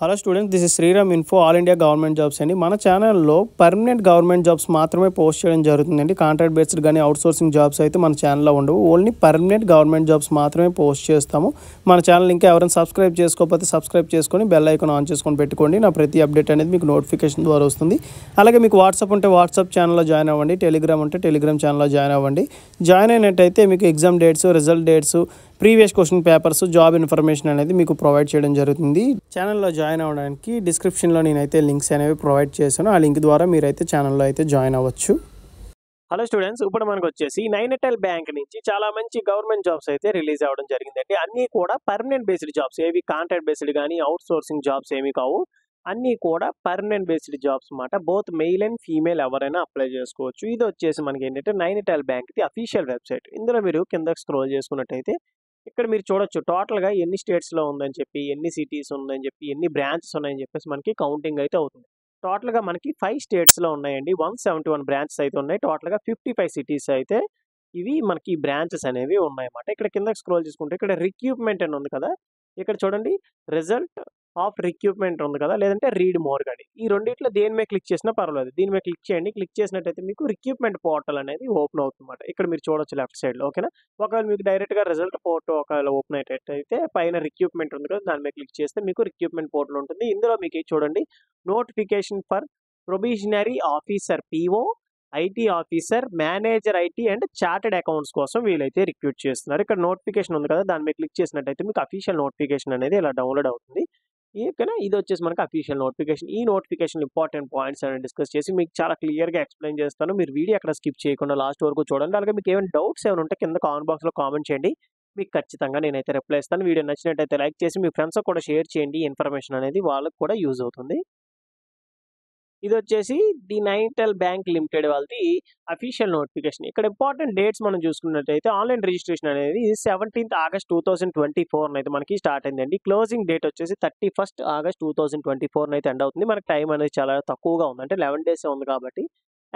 Hello students, this is Sriram info all India government jobs అండి. మన ఛానల్లో పర్మనెంట్ గవర్నమెంట్ జాబ్స్ మాత్రమే పోస్ట్ చేయడం జరుగుతుందండి. కాంట్రాక్ట్ బేస్డ్ కానీ అవుట్సోర్సింగ్ జాబ్స్ అయితే మన ఛానల్లో ఉండవు. ఓన్లీ పర్మనెంట్ గవర్నమెంట్ జాబ్స్ మాత్రమే పోస్ట్ చేస్తాము. మన ఛానల్ ఇంకా ఎవరైనా సబ్స్క్రైబ్ చేసుకోకపోతే సబ్స్క్రైబ్ చేసుకొని బెల్ ఐకాన్ ఆన్ చేసుకొని పెట్టుకోండి. నా ప్రతి అప్డేట్ అనేది మీకు నోటిఫికేషన్ ద్వారా వస్తుంది. అలాగే మీకు వాట్సాప్ ఉంటే వాట్సాప్ ఛానల్లో జాయిన్ అవ్వండి, టెలిగ్రామ్ ఉంటే టెలిగ్రామ్ ఛానల్లో జాయిన్ అవ్వండి. జాయిన్ అయినట్టయితే మీకు exam dates, result dates, previous question papers, job information అనేది మీకు ప్రొవైడ్ చేయడం జరుగుతుంది. ఛానల్లో జాయిన్ అవ్వడానికి డిస్క్రిప్షన్లో నేనైతే లింక్స్ అనేవి ప్రొవైడ్ చేశాను. ఆ లింక్ ద్వారా మీరైతే ఛానల్లో అయితే జాయిన్ అవ్వచ్చు. హలో స్టూడెంట్స్, ఇప్పుడు మనకు వచ్చేసి నైనిటాల్ బ్యాంక్ నుంచి చాలా మంచి గవర్నమెంట్ జాబ్స్ అయితే రిలీజ్ అవ్వడం జరిగిందండి. అన్నీ కూడా పర్మనెంట్ బేస్డ్ జాబ్స్, ఏవి కాంట్రాక్ట్ బేస్డ్ కానీ అవుట్ సోర్సింగ్ జాబ్స్ ఏమి కావు. అన్నీ కూడా పర్మనెంట్ బేస్డ్ జాబ్స్ అన్నమాట. బోత్ మెయిల్ అండ్ ఫీమేల్ ఎవరైనా అప్లై చేసుకోవచ్చు. ఇది వచ్చేసి మనకి ఏంటంటే నైనిటాల్ బ్యాంక్ది అఫీషియల్ వెబ్సైట్. ఇందులో మీరు కింద స్క్రోల్ చేసుకున్నట్టయితే ఇక్కడ మీరు చూడొచ్చు టోటల్గా ఎన్ని స్టేట్స్లో ఉందని చెప్పి, ఎన్ని సిటీస్ ఉందని చెప్పి, ఎన్ని బ్రాంచెస్ ఉన్నాయని చెప్పేసి మనకి కౌంటింగ్ అయితే అవుతుంది. టోటల్గా మనకి 5 స్టేట్స్లో ఉన్నాయండి. 171 బ్రాంచెస్ అయితే ఉన్నాయి. టోటల్గా 55 సిటీస్ అయితే ఇవి మనకి బ్రాంచెస్ అనేవి ఉన్నాయన్నమాట. ఇక్కడ కింద స్క్రోల్ చేసుకుంటే ఇక్కడ రిక్రూట్మెంట్ అని ఉంది కదా, ఇక్కడ చూడండి రిజల్ట్ ఆఫ్ రిక్రూట్మెంట్ ఉంది కదా, లేదంటే రీడ్ మోర్ కానీ, ఈ రెండిట్లో దేని మీద క్లిక్ చేసినా పర్వాలేదు. దీని మీద క్లిక్ చేయండి. క్లిక్ చేసినట్టయితే మీకు రిక్రూట్మెంట్ పోర్టల్ అనేది ఓపెన్ అవుతుందన్నమాట. ఇక్కడ మీరు చూడొచ్చు లెఫ్ట్ సైడ్లో. ఓకేనా, ఒకవేళ మీకు డైరెక్ట్గా రిజల్ట్ పోర్టల్ ఒకవేళ ఓపెన్ అయ్యేటట్టయితే పైన రిక్రూట్మెంట్ ఉంది కదా, దాని మీద క్లిక్ చేస్తే మీకు రిక్రూట్మెంట్ పోర్టల్ ఉంటుంది. ఇందులో మీకు చూడండి notification for probationary officer PO, IT officer, manager IT and chartered accounts కోసం వీలైతే రిక్రూట్ చేస్తున్నారు. ఇక్కడ నోటిఫికేషన్ ఉంది కదా, దాని మీద క్లిక్ చేసినట్టయితే మీకు అఫీషియల్ నోటిఫికేషన్ అనేది ఇలా డౌన్లోడ్ అవుతుంది. ఓకేనా, ఇది వచ్చేసి మనకి అఫీషియల్ నోటిఫికేషన్. ఈ నోటిఫికేషన్ ఇంపార్టెంట్ పాయింట్స్ అని డిస్కస్ చేసి మీకు చాలా క్లియర్గా ఎక్స్ప్లెయిన్ చేస్తాను. మీరు వీడియో అక్కడ స్కిప్ చేయకుండా లాస్ట్ వరకు చూడండి. అలాగే మీకు ఏమైనా డౌట్స్ ఏమైనా ఉంటే కింద కామెంట్ బాక్స్లో కామెంట్ చేయండి. మీకు ఖచ్చితంగా నేనైతే రిప్లై ఇస్తాను. వీడియో నచ్చినట్టయితే లైక్ చేసి మీ ఫ్రెండ్స్ కూడా షేర్ చేయండి. ఇన్ఫర్మేషన్ అనేది వాళ్ళకి కూడా యూజ్ అవుతుంది. ఇది వచ్చేసి ది నైనిటాల్ బ్యాంక్ లిమిటెడ్ వాళ్ళది అఫీషియల్ నోటిఫికేషన్. ఇక్కడ ఇంపార్టెంట్ డేట్స్ మనం చూసుకున్నట్టయితే ఆన్లైన్ రిజిస్ట్రేషన్ అనేది 17th August 2024 అయితే మనకి స్టార్ట్ అయిందండి. క్లోజింగ్ డేట్ వచ్చేసి 31st August 2024 అయితే ఎండ్ అవుతుంది. మనకి టైం అనేది చాలా తక్కువగా ఉంది, అంటే 11 days ఉంది కాబట్టి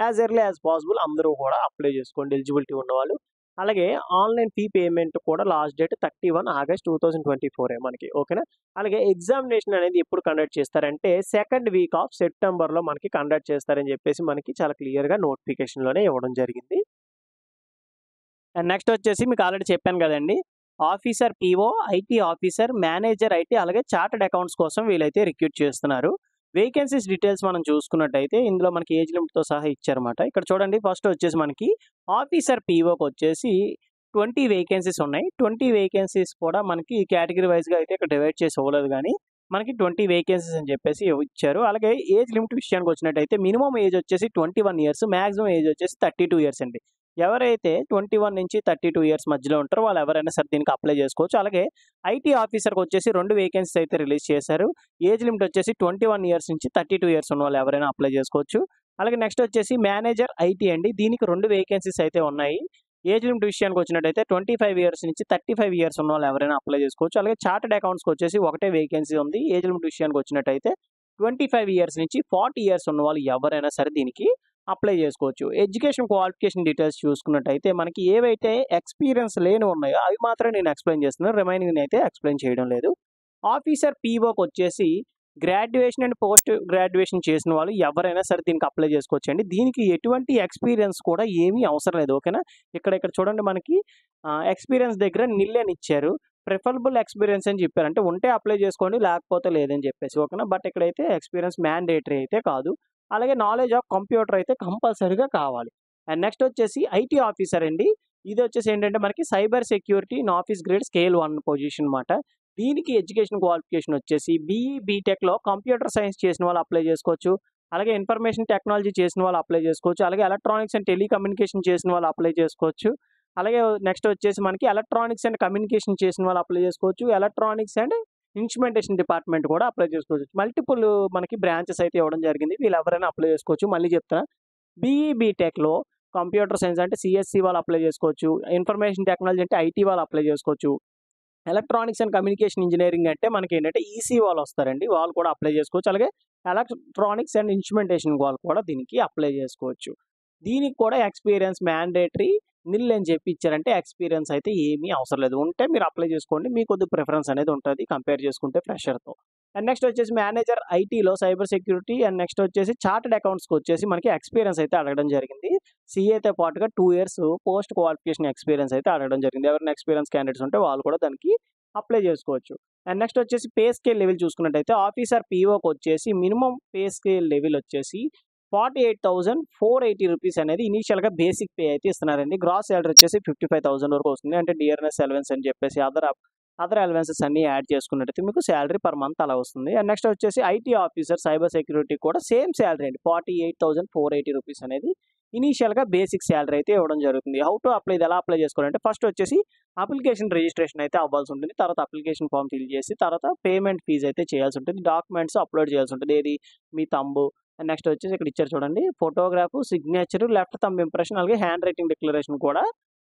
యాజ్ ఎర్లీ యాజ్ పాసిబుల్ అందరూ కూడా అప్లై చేసుకోండి ఎలిజిబిలిటీ ఉన్నవాళ్ళు. అలాగే ఆన్లైన్ ఫీ పేమెంట్ కూడా లాస్ట్ డేట్ 31 August 2024 మనకి. ఓకేనా, అలాగే ఎగ్జామినేషన్ అనేది ఎప్పుడు కండక్ట్ చేస్తారంటే సెకండ్ వీక్ ఆఫ్ సెప్టెంబర్లో మనకి కండక్ట్ చేస్తారని చెప్పేసి మనకి చాలా క్లియర్గా నోటిఫికేషన్లోనే ఇవ్వడం జరిగింది. అండ్ నెక్స్ట్ వచ్చేసి మీకు ఆల్రెడీ చెప్పాను కదండి, officer PO, IT officer, manager IT, అలాగే చార్టెడ్ అకౌంట్స్ కోసం వీలైతే రిక్రూట్ చేస్తున్నారు. వేకెన్సీస్ డీటెయిల్స్ మనం చూసుకున్నట్టయితే ఇందులో మనకి ఏజ్ లిమిట్తో సహా ఇచ్చారన్నమాట. ఇక్కడ చూడండి ఫస్ట్ వచ్చేసి మనకి ఆఫీసర్ పిఓకి వచ్చేసి 20 వేకెన్సీస్ ఉన్నాయి. 20 వేకెన్సీస్ కూడా మనకి కేటగిరీ వైజ్గా అయితే ఇక్కడ డివైడ్ చేసి ఇవ్వలేదు, కానీ మనకి 20 వేకెన్సీస్ అని చెప్పేసి ఇచ్చారు. అలాగే ఏజ్ లిమిట్ విషయానికి వచ్చినట్టయితే మినిమం ఏజ్ వచ్చేసి 21 years, మ్యాక్సిమం ఏజ్ వచ్చేసి 32 years అండి. ఎవరైతే 21 నుంచి 32 years మధ్యలో ఉంటారో వాళ్ళు ఎవరైనా సరే దీనికి అప్లై చేసుకోవచ్చు. అలాగే ఐటీ ఆఫీసర్కి వచ్చేసి 2 వేకెన్సీస్ అయితే రిలీజ్ చేశారు. ఏజ్ లిమిట్ వచ్చేసి 21 years నుంచి 32 years ఉన్న వాళ్ళు ఎవరైనా అప్లై చేసుకోవచ్చు. అలాగే నెక్స్ట్ వచ్చేసి మేనేజర్ ఐటీ అండి, దీనికి 2 వేకెన్సీస్ అయితే ఉన్నాయి. ఏజ్ లిమిట్ విషయానికి వచ్చినట్టయితే 25 years నుంచి 35 years ఉన్న వాళ్ళు ఎవరైనా అప్లై చేసుకోవచ్చు. అలాగే చార్టెడ్ అకౌంట్స్కి వచ్చేసి ఒకటే వేకెన్సీ ఉంది. ఏజ్ లిమిట్ విషయానికి వచ్చినట్టయితే 25 years నుంచి 40 years ఉన్న వాళ్ళు ఎవరైనా సరే దీనికి అప్లై చేసుకోవచ్చు. ఎడ్యుకేషన్ క్వాలిఫికేషన్ డీటెయిల్స్ చూసుకున్నట్టయితే మనకి ఏవైతే ఎక్స్పీరియన్స్ లేని ఉన్నాయో అవి మాత్రమే నేను ఎక్స్ప్లెయిన్ చేస్తున్నాను, రిమైనింగ్ అయితే ఎక్స్ప్లెయిన్ చేయడం లేదు. ఆఫీసర్ పీఓకి వచ్చేసి గ్రాడ్యుయేషన్ అండ్ పోస్ట్ గ్రాడ్యుయేషన్ చేసిన వాళ్ళు ఎవరైనా సరే దీనికి అప్లై చేసుకోవచ్చు అండి. దీనికి ఎటువంటి ఎక్స్పీరియన్స్ కూడా ఏమీ అవసరం లేదు. ఓకేనా, ఇక్కడ చూడండి మనకి ఎక్స్పీరియన్స్ దగ్గర నిల్ అని ఇచ్చారు. ప్రిఫరబుల్ ఎక్స్పీరియన్స్ అని చెప్పారు, అంటే ఉంటే అప్లై చేసుకోండి లేకపోతే లేదని చెప్పేసి. ఓకేనా, బట్ ఇక్కడైతే ఎక్స్పీరియన్స్ మ్యాండేటరీ అయితే కాదు. అలాగే నాలెడ్జ్ ఆఫ్ కంప్యూటర్ అయితే కంపల్సరీగా కావాలి. అండ్ నెక్స్ట్ వచ్చేసి ఐటీ ఆఫీసర్ అండి, ఇది వచ్చేసి ఏంటంటే మనకి cyber security in office grade scale 1 position అన్నమాట. దీనికి ఎడ్యుకేషన్ క్వాలిఫికేషన్ వచ్చేసి బీఈ బీటెక్లో కంప్యూటర్ సైన్స్ చేసిన వాళ్ళు అప్లై చేసుకోవచ్చు. అలాగే ఇన్ఫర్మేషన్ టెక్నాలజీ చేసిన వాళ్ళు అప్లై చేసుకోవచ్చు. అలాగే ఎలక్ట్రానిక్స్ అండ్ టెలికమ్యూనికేషన్ చేసిన వాళ్ళు అప్లై చేసుకోవచ్చు. అలాగే నెక్స్ట్ వచ్చేసి మనకి ఎలక్ట్రానిక్స్ అండ్ కమ్యూనికేషన్ చేసిన వాళ్ళు అప్లై చేసుకోవచ్చు. ఎలక్ట్రానిక్స్ అండ్ ఇన్స్ట్రుమెంటేషన్ డిపార్ట్మెంట్ కూడా అప్లై చేసుకోవచ్చు. మల్టిపుల్ మనకి బ్రాంచెస్ అయితే ఇవ్వడం జరిగింది. వీళ్ళు ఎవరైనా అప్లై చేసుకోవచ్చు. మళ్ళీ చెప్తాను, బీఈ బీటెక్లో కంప్యూటర్ సైన్స్ అంటే సిఎస్సి వాళ్ళు అప్లై చేసుకోవచ్చు. ఇన్ఫర్మేషన్ టెక్నాలజీ అంటే ఐటీ వాళ్ళు అప్లై చేసుకోవచ్చు. ఎలక్ట్రానిక్స్ అండ్ కమ్యూనికేషన్ ఇంజనీరింగ్ అంటే మనకి ఏంటంటే ఈసీ వాళ్ళు వస్తారండి, వాళ్ళు కూడా అప్లై చేసుకోవచ్చు. అలాగే ఎలక్ట్రానిక్స్ అండ్ ఇన్స్ట్రుమెంటేషన్ వాళ్ళు కూడా దీనికి అప్లై చేసుకోవచ్చు. దీనికి కూడా ఎక్స్పీరియన్స్ మ్యాండేటరీ నిల్ అని చెప్పి ఇచ్చారంటే ఎక్స్పీరియన్స్ అయితే ఏమీ అవసరం లేదు. ఉంటే మీరు అప్లై చేసుకోండి, మీకు కొద్దిగా ప్రిఫరెన్స్ అనేది ఉంటుంది కంపేర్ చేసుకుంటే ఫ్రెషర్తో. అండ్ నెక్స్ట్ వచ్చేసి మేనేజర్ ఐటీలో సైబర్ సెక్యూరిటీ అండ్ నెక్స్ట్ వచ్చేసి చార్టెడ్ అకౌంట్స్కి వచ్చేసి మనకి ఎక్స్పీరియన్స్ అయితే అడగడం జరిగింది. సీఏతో పాటుగా 2 ఇయర్స్ పోస్ట్ క్వాలిఫికేషన్ ఎక్స్పీరియన్స్ అయితే అడగడం జరిగింది. ఎవరైనా ఎక్స్పీరియన్స్ క్యాండిడేట్స్ ఉంటే వాళ్ళు కూడా దానికి అప్లై చేసుకోవచ్చు. అండ్ నెక్స్ట్ వచ్చేసి పే స్కేల్ లెవెల్ చూసుకున్నట్టయితే ఆఫీసర్ పీఓకి వచ్చేసి మినిమం పే స్కేల్ లెవెల్ వచ్చేసి 48,480 రూపీస్ అనేది ఇనీషియల్గా బేసిక్ పే అయితే ఇస్తున్నారండి. గ్రాస్ సాలరీ వచ్చేసి 55,000 వరకు వస్తుంది. అంటే డియర్నెస్ అలవెన్స్ అని చెప్పేసి అదర్ అలవెన్సెస్ అన్ని యాడ్ చేసుకున్నట్టయితే మీకు శాలరీ పర్ మంత్ అలా వస్తుంది. అండ్ నెక్స్ట్ వచ్చేసి ఐటీ ఆఫీసర్ సైబర్ సెక్యూరిటీ కూడా సేమ్ శాలరీ అండి. 48,480 రూపీస్ అనేది ఇనీషియల్గా బేసిక్ శాలరీ అయితే ఇవ్వడం జరుగుతుంది. హౌ టు అప్లై, ఇది ఎలా అప్లై చేసుకోవాలంటే ఫస్ట్ వచ్చేసి అప్లికేషన్ రిజిస్ట్రేషన్ అయితే అవ్వాల్సి ఉంటుంది. తర్వాత అప్లికేషన్ ఫామ్ ఫిల్ చేసి తర్వాత పేమెంట్ ఫీజ్ అయితే చేయాల్సి ఉంటుంది. డాక్యుమెంట్స్ అప్లోడ్ చేయాల్సి ఉంటుంది. ఏది మీ తంబు, అండ్ నెక్స్ట్ వచ్చేసి ఇక్కడ ఇచ్చారు చూడండి, photograph, signature, left thumb impression, అలాగే హ్యాండ్ రైటింగ్ డిక్లరేషన్ కూడా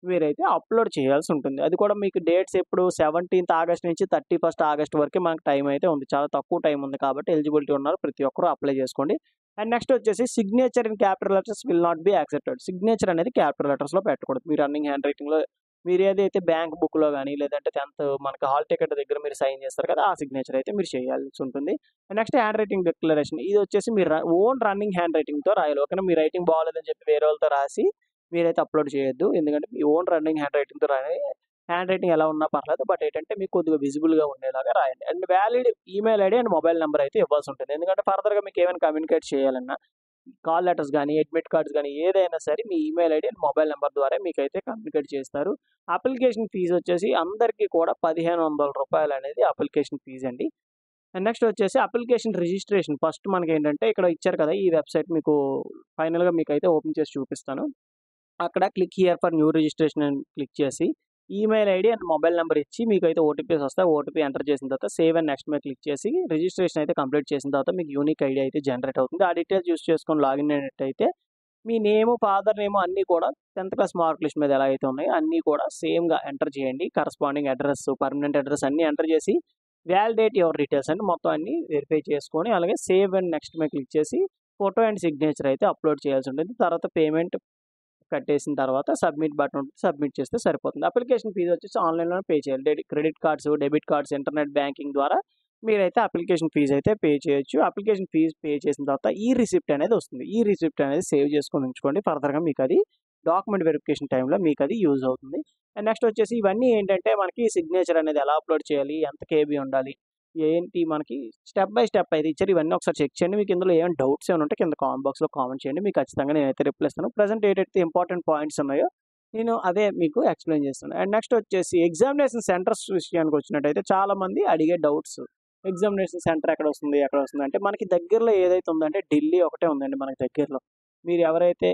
మీరైతే అప్లోడ్ చేయాల్సి ఉంటుంది. అది కూడా మీకు డేట్స్ ఎప్పుడు 17th ఆగస్ట్ నుంచి 31st ఆగస్ట్ వరకే మనకు టైం అయితే ఉంది. చాలా తక్కువ టైం ఉంది కాబట్టి ఎలిజిబిలిటీ ఉన్నారు ప్రతి ఒక్కరు అప్లై చేసుకోండి. అండ్ నెక్స్ట్ వచ్చేసి signature in capital letters will not be accepted. Signature అనేది క్యాపిటల్ లెటర్స్లో పెట్టకూడదు. మీరు రన్నింగ్ హ్యాండ్ రైటింగ్లో మీరు ఏదైతే బ్యాంక్ బుక్లో కానీ లేదంటే 10th మనకి హాల్ టికెట్ దగ్గర మీరు సైన్ చేస్తారు కదా, ఆ సిగ్నేచర్ అయితే మీరు చేయాల్సి ఉంటుంది. నెక్స్ట్ హ్యాండ్ రైటింగ్ డిక్లరేషన్, ఇది వచ్చేసి మీరు ఓన్ రన్నింగ్ హ్యాండ్ రైటింగ్తో రాయాలి. ఓకేనా, మీ రైటింగ్ బాగాలేదని చెప్పి వేరే వాళ్ళతో రాసి మీరైతే అప్లోడ్ చేయొద్దు. ఎందుకంటే మీ ఓన్ రన్నింగ్ హ్యాండ్ రైటింగ్తో రాయాలి. హ్యాండ్ రైటింగ్ ఎలా ఉన్నా పర్లేదు, బట్ ఏంటంటే మీకు కొద్దిగా విజిబుల్గా ఉండేలాగా రాయండి. And valid email ID and mobile number అయితే ఇవ్వాల్సి ఉంటుంది. ఎందుకంటే ఫర్దర్గా మీకు ఏమైనా కమ్యూనికేట్ చేయాలన్నా కాల్ లెటర్స్ కానీ అడ్మిట్ కార్డ్స్ కానీ ఏదైనా సరే మీ email ID and mobile number ద్వారా మీకైతే కమ్యూనికేట్ చేస్తారు. అప్లికేషన్ ఫీజు వచ్చేసి అందరికీ కూడా 1,500 రూపాయలు అనేది అప్లికేషన్ ఫీజు అండి. అండ్ నెక్స్ట్ వచ్చేసి అప్లికేషన్ రిజిస్ట్రేషన్ ఫస్ట్ మనకి ఏంటంటే ఇక్కడ ఇచ్చారు కదా, ఈ వెబ్సైట్ మీకు ఫైనల్గా మీకైతే ఓపెన్ చేసి చూపిస్తాను. అక్కడ click here for new registration అని క్లిక్ చేసి email ID and mobile number ఇచ్చి మీకైతే ఓటీపీస్ వస్తాయి. ఓటీపీ ఎంటర్ చేసిన తర్వాత సేవ్ అండ్ నెక్స్ట్ మీద క్లిక్ చేసి రిజిస్ట్రేషన్ అయితే కంప్లీట్ చేసిన తర్వాత మీకు యూనిక్ ఐడి అయితే జనరేట్ అవుతుంది. ఆ డీటెయిల్స్ యూస్ చేసుకొని లాగిన్ అయినట్టయితే మీ నేము, ఫాదర్ నేము అన్నీ కూడా 10th క్లాస్ మార్క్ లిస్ట్ మీద ఎలా అయితే ఉన్నాయో అన్నీ కూడా సేమ్గా ఎంటర్ చేయండి. కరస్పాండింగ్ అడ్రస్, పర్మనెంట్ అడ్రస్ అన్నీ ఎంటర్ చేసి వ్యాలిడేట్ యువర్ డీటెయిల్స్ అని మొత్తం అన్ని వెరిఫై చేసుకొని అలాగే సేవ్ అండ్ నెక్స్ట్ మీద క్లిక్ చేసి ఫోటో అండ్ సిగ్నేచర్ అయితే అప్లోడ్ చేయాల్సి ఉంటుంది. తర్వాత పేమెంట్ కట్టేసిన తర్వాత సబ్మిట్ బటన్ ఉంటుంది, సబ్మిట్ చేస్తే సరిపోతుంది. అప్లికేషన్ ఫీజు వచ్చేసి ఆన్లైన్లోనే పే చేయాలి. Credit cards, debit cards, internet banking ద్వారా మీరైతే అప్లికేషన్ ఫీజు అయితే పే చేయొచ్చు. అప్లికేషన్ ఫీజు పే చేసిన తర్వాత ఈ రిసిప్ట్ అనేది వస్తుంది. ఈ రిసిప్ట్ అనేది సేవ్ చేసుకొని ఉంచుకోండి. ఫర్దర్గా మీకు అది డాక్యుమెంట్ వెరిఫికేషన్ టైంలో మీకు అది యూజ్ అవుతుంది. అండ్ నెక్స్ట్ వచ్చేసి ఇవన్నీ ఏంటంటే మనకి సిగ్నేచర్ అనేది ఎలా అప్లోడ్ చేయాలి, ఎంత కేబీ ఉండాలి, ఏంటి మనకి స్టెప్ బై స్టెప్ అయితే ఇచ్చారు. ఇవన్నీ ఒకసారి చెక్ చేయండి. మీకు ఇందులో ఏమైనా డౌట్స్ ఏమైనా ఉంటే కింద కామెంట్ బాక్స్లో కామెంట్ చేయండి. మీకు ఖచ్చితంగా నేనైతే రిప్లై ఇస్తాను. ప్రజెంట్ ఏదైతే ఇంపార్టెంట్ పాయింట్స్ ఉన్నాయో నేను అదే మీకు ఎక్స్ప్లెయిన్ చేస్తాను. అండ్ నెక్స్ట్ వచ్చేసి ఎగ్జామినేషన్ సెంటర్స్ విషయానికి వచ్చినట్టయితే చాలామంది అడిగే డౌట్స్, ఎగ్జామినేషన్ సెంటర్ ఎక్కడ వస్తుంది అంటే మనకి దగ్గరలో ఏదైతే ఉందంటే ఢిల్లీ ఒకటే ఉందండి మనకి దగ్గరలో. మీరు ఎవరైతే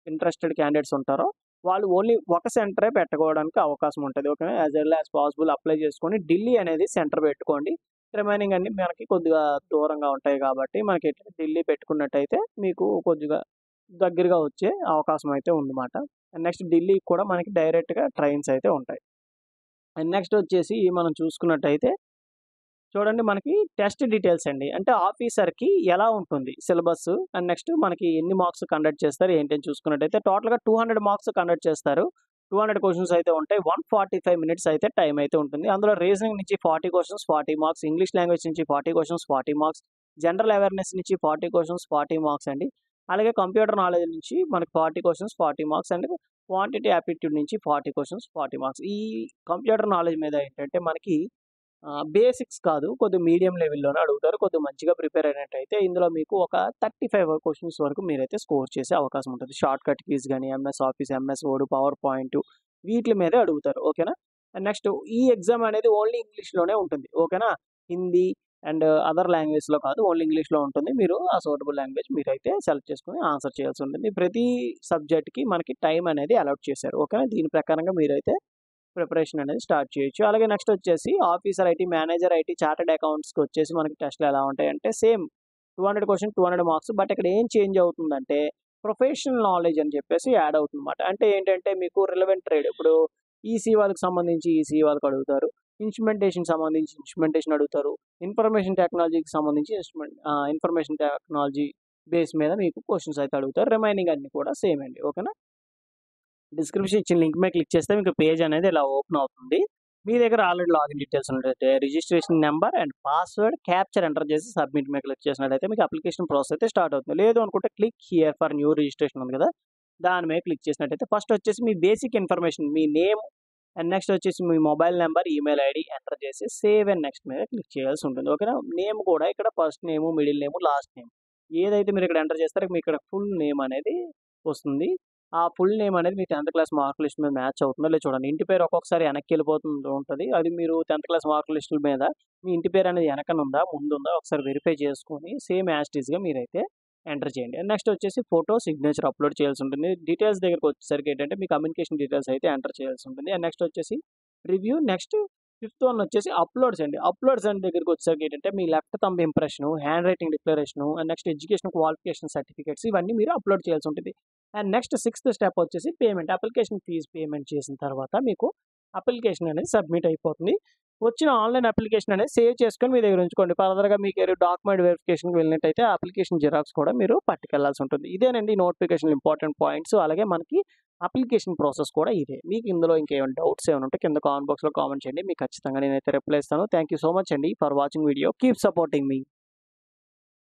ఇంట్రెస్టెడ్ క్యాండిడేట్స్ ఉంటారో వాళ్ళు ఓన్లీ ఒక సెంటరే పెట్టుకోవడానికి అవకాశం ఉంటుంది. Okay, as early as possible apply చేసుకొని ఢిల్లీ అనేది సెంటర్ పెట్టుకోండి. రిమైనింగ్ అన్ని మనకి కొద్దిగా దూరంగా ఉంటాయి కాబట్టి మనకి ఢిల్లీ పెట్టుకున్నట్టయితే మీకు కొద్దిగా దగ్గరగా వచ్చే అవకాశం అయితే ఉందన్నమాట. అండ్ నెక్స్ట్ ఢిల్లీకి కూడా మనకి డైరెక్ట్గా ట్రైన్స్ అయితే ఉంటాయి. అండ్ నెక్స్ట్ వచ్చేసి మనం చూసుకున్నట్టయితే చూడండి మనకి టెస్ట్ డీటెయిల్స్ అండి. అంటే ఆఫీసర్కి ఎలా ఉంటుంది సిలబస్, అండ్ నెక్స్ట్ మనకి ఎన్ని మార్క్స్ కండక్ట్ చేస్తారు ఏంటి అని చూసుకున్నట్టయితే టోటల్గా 200 మార్క్స్ కండక్ట్ చేస్తారు. 200 క్వశ్చన్స్ అయితే ఉంటాయి. 145 మినిట్స్ అయితే టైం అయితే ఉంటుంది. అందులో రీజనింగ్ నుంచి 40 క్వశ్చన్స్ 40 మార్క్స్, ఇంగ్లీష్ లాంగ్వేజ్ నుంచి 40 క్వశ్చన్స్ 40 మార్క్స్, జనరల్ అవేర్నెస్ నుంచి 40 క్వశ్చన్స్ 40 మార్క్స్ అండి. అలాగే కంప్యూటర్ నాలెడ్జ్ నుంచి మనకి 40 questions 40 marks and quantity aptitude నుంచి 40 క్వశ్చన్స్ 40 మార్క్స్. ఈ కంప్యూటర్ నాలెడ్జ్ మీద ఏంటంటే మనకి బేసిక్స్ కాదు, కొద్దిగా మీడియం లెవెల్లోనే అడుగుతారు. కొద్దిగా మంచిగా ప్రిపేర్ అయినట్టయితే ఇందులో మీకు ఒక 35 క్వశ్చన్స్ వరకు మీరైతే స్కోర్ చేసే అవకాశం ఉంటుంది. షార్ట్ కట్ కీస్ కానీ MS office, MS word, power point వీటి మీదే అడుగుతారు. ఓకేనా. అండ్ నెక్స్ట్ ఈ ఎగ్జామ్ అనేది ఓన్లీ ఇంగ్లీష్లోనే ఉంటుంది. ఓకేనా, హిందీ అండ్ అదర్ లాంగ్వేజ్లో కాదు, ఓన్లీ ఇంగ్లీష్లో ఉంటుంది. మీరు ఆ సూటబుల్ లాంగ్వేజ్ మీరైతే సెలెక్ట్ చేసుకుని ఆన్సర్ చేయాల్సి ఉంటుంది. ప్రతి సబ్జెక్ట్కి మనకి టైం అనేది అలాట్ చేశారు. ఓకేనా, దీని ప్రకారంగా మీరైతే ప్రిపరేషన్ అనేది స్టార్ట్ చేయొచ్చు. అలాగే నెక్స్ట్ వచ్చేసి officer IT, manager IT, chartered అకౌంట్స్కి వచ్చేసి మనకి టెస్ట్లు ఎలా ఉంటాయంటే సేమ్ 200 క్వశ్చన్ 200 మార్క్స్. బట్ ఇక్కడ ఏం చేంజ్ అవుతుందంటే ప్రొఫెషనల్ నాలెడ్జ్ అని చెప్పేసి యాడ్ అవుతుంది అనమాట. అంటే ఏంటంటే మీకు రిలవెంట్ ట్రేడ్, ఇప్పుడు ఈసీ వాళ్ళకి సంబంధించి ఈసీ వాళ్ళకి అడుగుతారు, ఇన్స్ట్రుమెంటేషన్ సంబంధించి ఇన్స్ట్రుమెంటేషన్ అడుగుతారు, ఇన్ఫర్మేషన్ టెక్నాలజీకి సంబంధించి ఇన్ఫర్మేషన్ టెక్నాలజీ బేస్ మీద మీకు క్వశ్చన్స్ అయితే అడుగుతారు. రిమైనింగ్ అన్ని కూడా సేమ్ అండి. ఓకేనా, డిస్క్రిప్షన్ ఇచ్చిన లింక్ మీద క్లిక్ చేస్తే మీకు పేజ్ అనేది ఇలా ఓపెన్ అవుతుంది. మీ దగ్గర ఆల్రెడీ లాగిన్ డీటెయిల్స్ ఉన్నట్టయితే registration number and password capture enter చేసి సబ్మిట్ మీద క్లిక్ చేసినట్టయితే మీకు అప్లికేషన్ ప్రాసెస్ అయితే స్టార్ట్ అవుతుంది. లేదు అనుకుంటే click here for new registration ఉంది కదా, దాని మీద క్లిక్ చేసినట్టయితే ఫస్ట్ వచ్చేసి మీ బేసిక్ ఇన్ఫర్మేషన్, మీ నేమ్ అండ్ నెక్స్ట్ వచ్చేసి మీ mobile number, email ID enter చేసి సేవ్ అండ్ నెక్స్ట్ మీద క్లిక్ చేయాల్సి ఉంటుంది. ఓకేనా. నేమ్ కూడా ఇక్కడ first name, middle name, last name ఏదైతే మీరు ఇక్కడ ఎంటర్ చేస్తారో మీకు ఇక్కడ ఫుల్ నేమ్ అనేది వస్తుంది. ఆ ఫుల్ నేమ్ అనేది మీ 10th క్లాస్ మార్క్ లిస్ట్ మీద మ్యాచ్ అవుతుందో లేదు చూడండి. ఇంటి పేరు ఒక్కొక్కసారి వెనక్కి వెళ్ళిపోతుంది ఉంటుంది. అది మీరు 10th క్లాస్ మార్క్ లిస్టుల మీద మీ ఇంటి పేరు అనేది వెనకనుందా ముందుందా ఒకసారి వెరిఫై చేసుకొని సేమ్ యాజ్ ఇట్ ఈస్‌గా మీరైతే ఎంటర్ చేయండి. నెక్స్ట్ వచ్చేసి ఫోటో, సిగ్నేచర్ అప్లోడ్ చేయాల్సి ఉంటుంది. డీటెయిల్స్ దగ్గరికి వచ్చేసరికి ఏంటంటే మీ కమ్యూనికేషన్ డీటెయిల్స్ అయితే ఎంటర్ చేయాల్సి ఉంటుంది. అండ్ నెక్స్ట్ వచ్చేసి రివ్యూ, నెక్స్ట్ ఫిఫ్త్ వన్ వచ్చేసి అప్లోడ్స్ అండి. అప్లోడ్స్ అండ్ దగ్గరికి వచ్చేసరికి ఏంటంటే మీ left thumb impression, handwriting declaration and next education qualification certificates ఇవన్నీ మీరు అప్లోడ్ చేయాల్సి ఉంటుంది. అండ్ నెక్స్ట్ సిక్స్త్ స్టెప్ వచ్చేసి పేమెంట్. అప్లికేషన్ ఫీజు పేమెంట్ చేసిన తర్వాత మీకు అప్లికేషన్ అనేది సబ్మిట్ అయిపోతుంది. వచ్చిన ఆన్లైన్ అప్లికేషన్ అనేది సేవ్ చేసుకొని మీ దగ్గర ఉంచుకోండి. ఫర్దర్‌గా మీకు డాక్యుమెంట్ వెరిఫికేషన్‌కి వెళ్ళినట్టయితే అప్లికేషన్ జిరాక్స్ కూడా మీరు పట్టుకెళ్లాల్సి ఉంటుంది. ఇదేనండి నోటిఫికేషన్ ఇంపార్టెంట్ పాయింట్స్. అలాగే మనకి అప్లికేషన్ ప్రాసెస్ కూడా ఇదే. మీకు ఇందులో ఇంకేమైనా డౌట్స్ ఏమైనా ఉంటే కింద కామెంట్ బాక్స్‌లో కామెంట్ చేయండి. మీకు ఖచ్చితంగా నేనైతే రిప్లై ఇస్తాను. థాంక్ యూ సో మచ్ అండి for watching video. Keep supporting me.